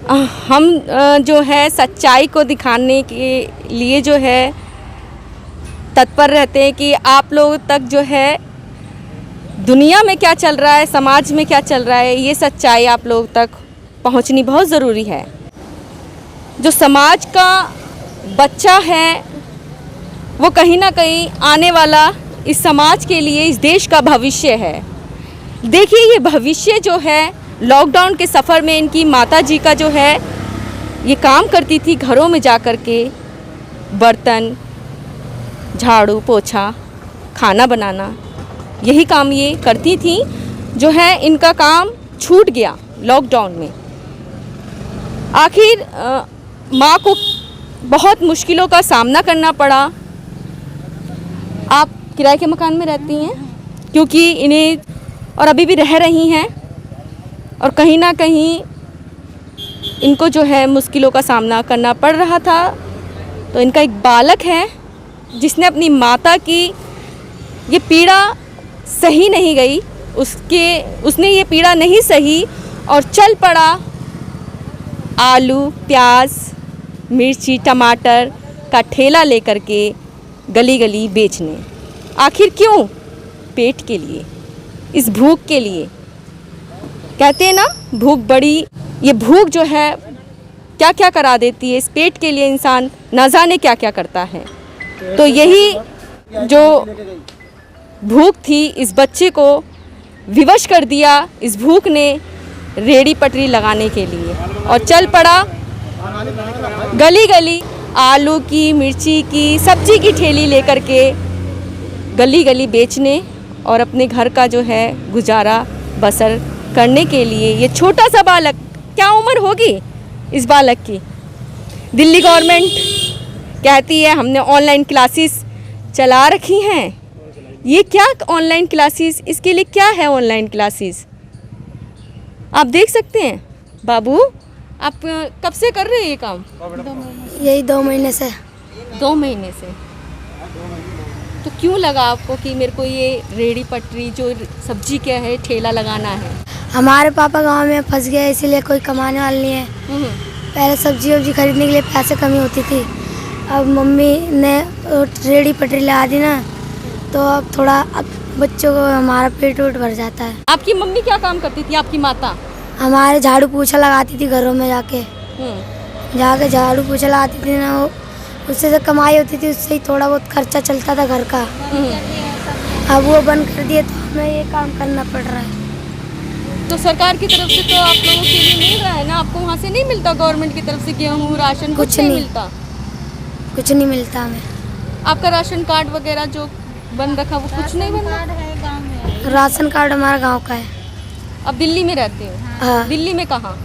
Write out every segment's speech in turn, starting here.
हम जो है सच्चाई को दिखाने के लिए जो है तत्पर रहते हैं कि आप लोगों तक जो है दुनिया में क्या चल रहा है, समाज में क्या चल रहा है, ये सच्चाई आप लोगों तक पहुंचनी बहुत ज़रूरी है। जो समाज का बच्चा है वो कहीं ना कहीं आने वाला इस समाज के लिए, इस देश का भविष्य है। देखिए ये भविष्य जो है, लॉकडाउन के सफ़र में इनकी माता जी का जो है ये काम करती थी घरों में जा कर के, बर्तन, झाड़ू पोछा, खाना बनाना, यही काम ये करती थी। जो है इनका काम छूट गया लॉकडाउन में। आखिर माँ को बहुत मुश्किलों का सामना करना पड़ा। आप किराए के मकान में रहती हैं क्योंकि इन्हें, और अभी भी रह रही हैं, और कहीं ना कहीं इनको जो है मुश्किलों का सामना करना पड़ रहा था। तो इनका एक बालक है जिसने अपनी माता की ये पीड़ा सही नहीं गई, उसने ये पीड़ा नहीं सही और चल पड़ा आलू, प्याज, मिर्ची, टमाटर का ठेला लेकर के गली गली बेचने। आखिर क्यों? पेट के लिए, इस भूख के लिए। कहते हैं ना, भूख बड़ी, ये भूख जो है क्या क्या करा देती है। इस पेट के लिए इंसान न जाने क्या क्या करता है। तो यही जो भूख थी इस बच्चे को विवश कर दिया। इस भूख ने रेड़ी पटरी लगाने के लिए और चल पड़ा गली गली आलू की, मिर्ची की, सब्जी की ठेली लेकर के गली गली बेचने और अपने घर का जो है गुजारा बसर करने के लिए। ये छोटा सा बालक, क्या उम्र होगी इस बालक की? दिल्ली गवर्नमेंट कहती है हमने ऑनलाइन क्लासेस चला रखी हैं। ये क्या ऑनलाइन क्लासेस, इसके लिए क्या है ऑनलाइन क्लासेस? आप देख सकते हैं। बाबू, आप कब से कर रहे हैं ये काम? यही 2 महीने से। 2 महीने से। तो क्यों लगा आपको कि मेरे को ये रेड़ी पटरी जो सब्जी क्या है ठेला लगाना है? हमारे पापा गांव में फंस गए, इसीलिए कोई कमाने वाला नहीं है। पहले सब्जी वब्जी खरीदने के लिए पैसे कमी होती थी। अब मम्मी ने रेड़ी पटरी लगा दी ना, तो अब थोड़ा बच्चों को हमारा पेट वेट भर जाता है। आपकी मम्मी क्या काम करती थी, आपकी माता? हमारे झाड़ू पोछा लगाती थी घरों में जाके झाड़ू पोछा लगाती थी ना, उससे जो कमाई होती थी उससे ही थोड़ा बहुत खर्चा चलता था घर का। अब वो बंद कर दिए तो हमें ये काम करना पड़ रहा है। तो सरकार की तरफ से तो आप लोगों के लिए मिल रहा है ना? आपको वहाँ से नहीं मिलता गवर्नमेंट की तरफ से गेहूँ, राशन? कुछ नहीं मिलता। कुछ नहीं मिलता हमें। आपका राशन कार्ड वगैरह जो बन रखा वो कुछ नहीं बना? राशन कार्ड हमारा गांव का है। अब दिल्ली में रहते हो? हाँ। दिल्ली में कहाँ?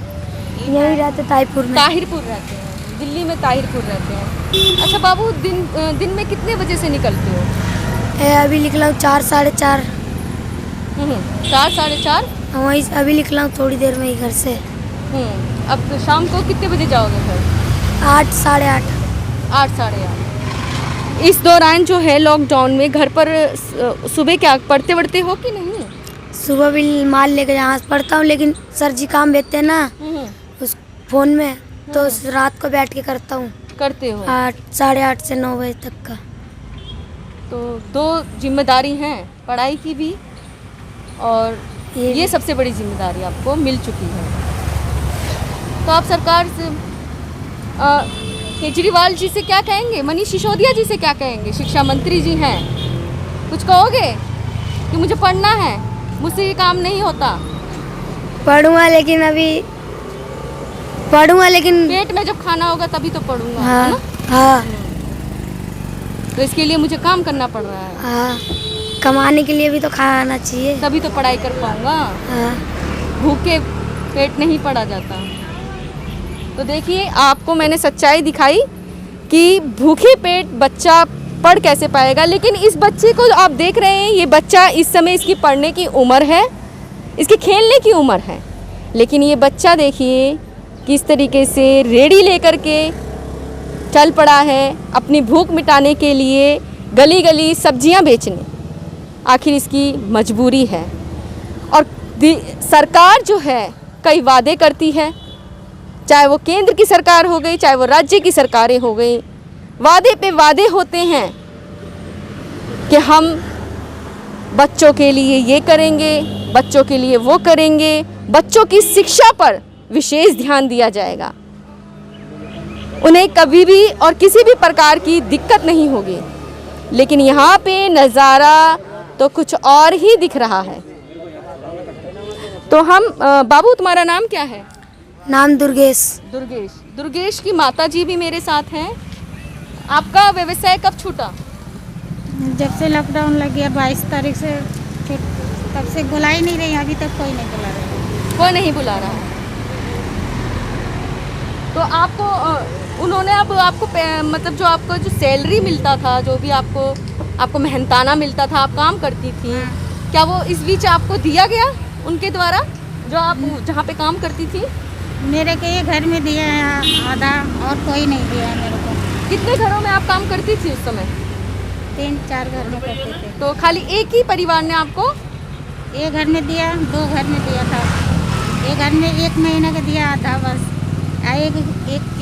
यही रहते ताहिरपुर में। ताहिरपुर रहते हैं, दिल्ली में ताहिरपुर रहते हैं। अच्छा बाबू, दिन में कितने बजे से निकलते हो? अभी निकला हूँ 4 साढ़े 4। 4 साढ़े 4? वहीं अभी निकला हूँ थोड़ी देर में ही घर से। अब शाम को कितने बजे जाओगे घर? 8 साढ़े 8। 8 साढ़े 8। इस दौरान जो है लॉकडाउन में घर पर सुबह क्या पढ़ते वढ़ते हो कि नहीं? सुबह भी माल लेकर यहाँ पढ़ता हूँ, लेकिन सर जी काम देते हैं ना उस फ़ोन में, तो रात को बैठ के करता हूँ। करते हो? 8 साढ़े 8 से 9 बजे तक का। तो 2 जिम्मेदारी हैं, पढ़ाई की भी और ये सबसे बड़ी जिम्मेदारी आपको मिल चुकी है। तो आप सरकार से केजरीवाल जी से क्या कहेंगे, मनीष सिसोदिया जी से क्या कहेंगे, शिक्षा मंत्री जी हैं, कुछ कहोगे कि मुझे पढ़ना है, मुझसे ये काम नहीं होता? पढ़ूंगा लेकिन पेट में जब खाना होगा तभी तो पढ़ूंगा। हाँ, है ना? हाँ। तो इसके लिए मुझे काम करना पड़ रहा है। हाँ, कमाने के लिए भी तो खाना चाहिए, तभी तो पढ़ाई कर पाऊंगा। हाँ। भूखे पेट नहीं पढ़ा जाता। तो देखिए, आपको मैंने सच्चाई दिखाई कि भूखे पेट बच्चा पढ़ कैसे पाएगा। लेकिन इस बच्चे को आप देख रहे हैं, ये बच्चा इस समय इसकी पढ़ने की उम्र है, इसकी खेलने की उम्र है, लेकिन ये बच्चा देखिए किस तरीके से रेड़ी लेकर के चल पड़ा है अपनी भूख मिटाने के लिए गली गली सब्जियां बेचने। आखिर इसकी मजबूरी है। और सरकार जो है कई वादे करती है, चाहे वो केंद्र की सरकार हो गई, चाहे वो राज्य की सरकारें हो गई, वादे पे वादे होते हैं कि हम बच्चों के लिए ये करेंगे, बच्चों के लिए वो करेंगे, बच्चों की शिक्षा पर विशेष ध्यान दिया जाएगा, उन्हें कभी भी और किसी भी प्रकार की दिक्कत नहीं होगी। लेकिन यहाँ पे नज़ारा तो कुछ और ही दिख रहा है। तो हम बाबू, तुम्हारा नाम क्या है? नाम दुर्गेश। दुर्गेश की माता जी भी मेरे साथ हैं। आपका व्यवसाय कब छूटा? जब से लॉकडाउन लग गया 22 तारीख से, तब से बुला ही नहीं रही, अभी तक कोई नहीं बुला रहा। कोई नहीं बुला रहा है। तो आपको उन्होंने अब आपको मतलब जो आपको जो सैलरी मिलता था, जो भी आपको मेहनताना मिलता था, आप काम करती थी, क्या वो इस बीच आपको दिया गया उनके द्वारा, जो आप जहाँ पे काम करती थी? मेरे के ये घर में दिया है आधा, और कोई नहीं दिया है मेरे को। कितने घरों में आप काम करती थी उस समय? 3-4 घर में करते थे। तो खाली एक ही परिवार ने आपको? एक घर में दिया, 2 घर में दिया था। एक घर में 1 महीना का दिया आधा बस,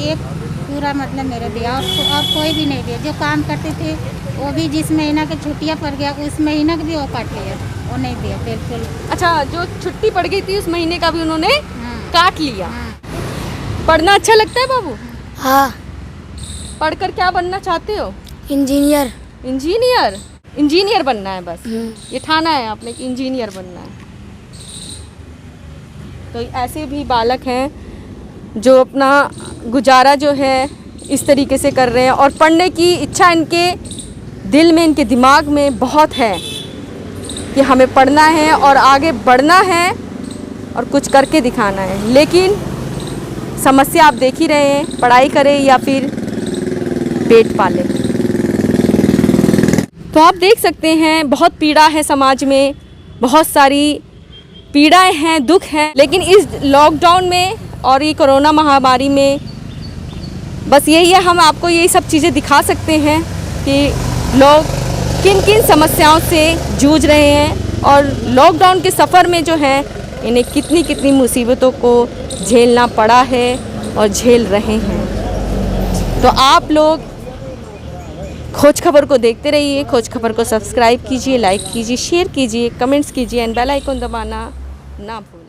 एक पूरा मतलब मेरे दिया, और कोई भी नहीं दिया। जो काम करते थे वो भी जिस महीना के छुट्टियाँ पड़ गया उस महीना का भी वो काट लिया, वो नहीं दिया बिल्कुल। अच्छा, जो छुट्टी पड़ गई थी उस महीने का भी उन्होंने काट लिया। पढ़ना अच्छा लगता है बाबू? हाँ। पढ़कर क्या बनना चाहते हो? इंजीनियर। इंजीनियर बनना है बस, ये ठाना है आपने कि इंजीनियर बनना है। तो ऐसे भी बालक हैं जो अपना गुजारा जो है इस तरीके से कर रहे हैं, और पढ़ने की इच्छा इनके दिल में, इनके दिमाग में बहुत है कि हमें पढ़ना है और आगे बढ़ना है और कुछ करके दिखाना है। लेकिन समस्या आप देख ही रहे हैं, पढ़ाई करें या फिर पेट पाले। तो आप देख सकते हैं बहुत पीड़ा है समाज में, बहुत सारी पीड़ाएं हैं, दुख हैं। लेकिन इस लॉकडाउन में और ये कोरोना महामारी में बस यही है, हम आपको यही सब चीज़ें दिखा सकते हैं कि लोग किन किन समस्याओं से जूझ रहे हैं, और लॉकडाउन के सफ़र में जो है इन्हें कितनी कितनी मुसीबतों को झेलना पड़ा है और झेल रहे हैं। तो आप लोग खोज खबर को देखते रहिए, खोज खबर को सब्सक्राइब कीजिए, लाइक कीजिए, शेयर कीजिए, कमेंट्स कीजिए एंड बेल आइकन दबाना ना भूलें।